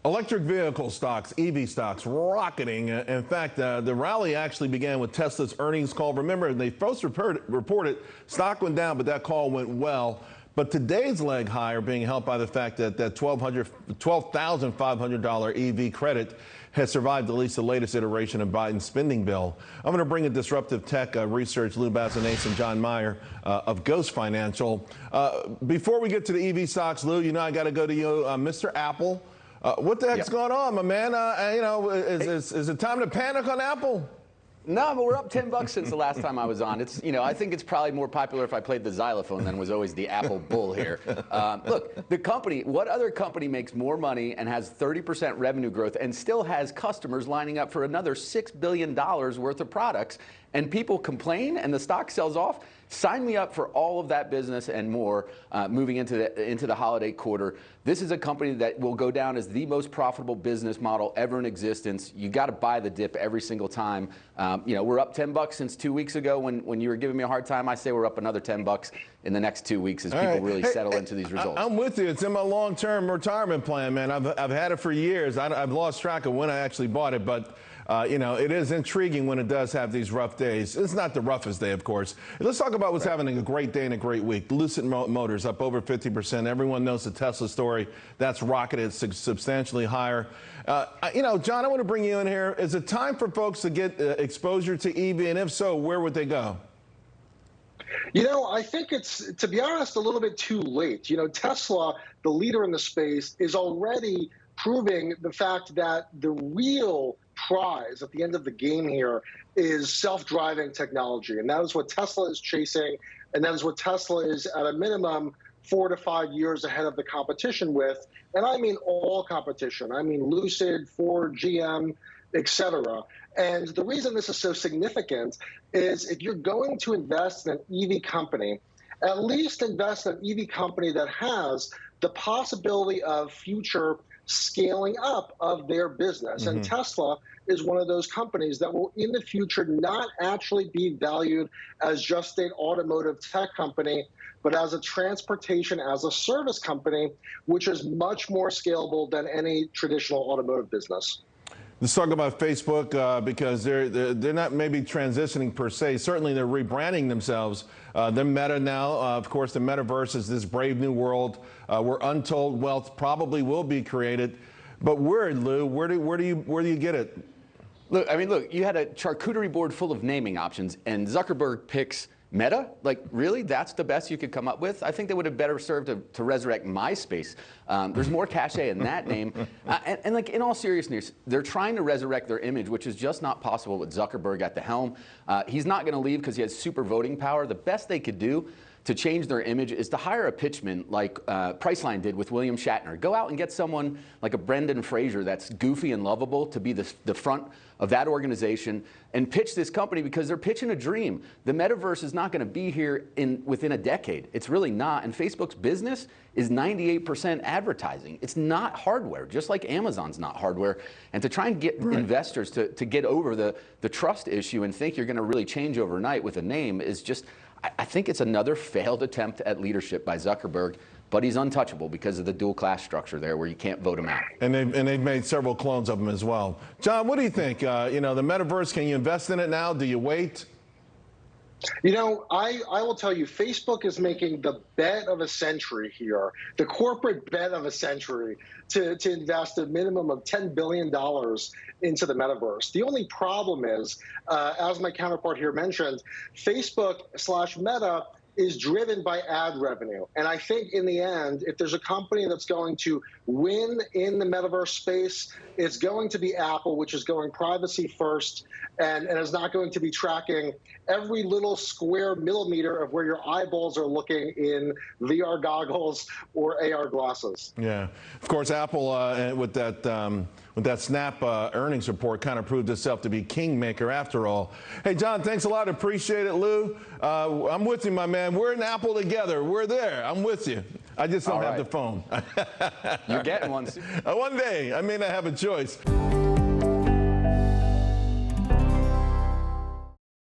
Electric vehicle stocks, EV stocks, rocketing. In fact, the rally actually began with Tesla's earnings call. Remember, they first reported stock went down, but that call went well. But today's leg higher being helped by the fact that that $12,500 EV credit has survived at least the latest iteration of Biden's spending bill. I'm going to bring in disruptive tech research, Lou Basenese and John Meyer of Ghost Financial. Before we get to the EV stocks, Lou, you know I got to go to you, Mr. Apple. What the heck's going on, my man? Is it time to panic on Apple? No, but we're up $10 since the last time I was on. I think it's probably more popular if I played the xylophone than was always the Apple bull here. Look, the company, what other company makes more money and has 30% revenue growth and still has customers lining up for another $6 billion worth of products, and people complain and the stock sells off? Sign me up for all of that business and more moving into the holiday quarter. This is a company that will go down as the most profitable business model ever in existence. You got to buy the dip every single time. We're up $10 since 2 weeks ago. When you were giving me a hard time, I say we're up another $10 in the next 2 weeks as people really settle into these results. I'm with you. It's in my long-term retirement plan, man. I've had it for years. I've lost track of when I actually bought it, but it is intriguing when it does have these rough days. It's not the roughest day, of course. Let's talk about what's having a great day and a great week. Lucid Motors up over 50%. Everyone knows the Tesla story. That's rocketed substantially higher. John, I want to bring you in here. Is it time for folks to get exposure to EV? And if so, where would they go? I think it's, to be honest, a little bit too late. Tesla, the leader in the space, is already proving the fact that the real prize at the end of the game here is self-driving technology. And that is what Tesla is chasing. And that is what Tesla is, at a minimum, 4 to 5 years ahead of the competition with. And I mean all competition. I mean Lucid, Ford, GM, etc. And the reason this is so significant is if you're going to invest in an EV company, at least invest in an EV company that has the possibility of future scaling up of their business. And Tesla is one of those companies that will in the future not actually be valued as just an automotive tech company, but as a transportation as a service company, which is much more scalable than any traditional automotive business. Let's talk about Facebook because they're not maybe transitioning per se. Certainly they're rebranding themselves. They're Meta now. Of course, the Metaverse is this brave new world where untold wealth probably will be created. But where, Lou? Where do you get it? Look, you had a charcuterie board full of naming options, and Zuckerberg picks Meta? Like, really? That's the best you could come up with? I think they would have better served to resurrect MySpace. There's more cachet in that name. And in all seriousness, they're trying to resurrect their image, which is just not possible with Zuckerberg at the helm. He's not going to leave because he has super voting power. The best they could do to change their image is to hire a pitchman like Priceline did with William Shatner. Go out and get someone like a Brendan Fraser that's goofy and lovable to be the front of that organization and pitch this company, because they're pitching a dream. The metaverse is not going to be here within a decade. It's really not. And Facebook's business is 98% advertising. It's not hardware, just like Amazon's not hardware. And to try and get investors to get over the trust issue and think you're going to really change overnight with a name is just, I think it's another failed attempt at leadership by Zuckerberg, but he's untouchable because of the dual class structure there where you can't vote him out. And they've made several clones of him as well. John, what do you think? The metaverse, can you invest in it now? Do you wait? I will tell you, Facebook is making the bet of a century here, the corporate bet of a century, to invest a minimum of $10 billion into the metaverse. The only problem is, as my counterpart here mentioned, Facebook/Meta is driven by ad revenue. And I think in the end, if there's a company that's going to win in the metaverse space, it's going to be Apple, which is going privacy first and is not going to be tracking every little square millimeter of where your eyeballs are looking in VR goggles or AR glasses. Yeah. Of course, Apple, with that Snap earnings report, kind of proved itself to be kingmaker after all. Hey, John, thanks a lot. Appreciate it, Lou. I'm with you, my man. We're in Apple together. We're there. I'm with you. I just don't have the phone. You're getting one soon. One day. I may not have a choice.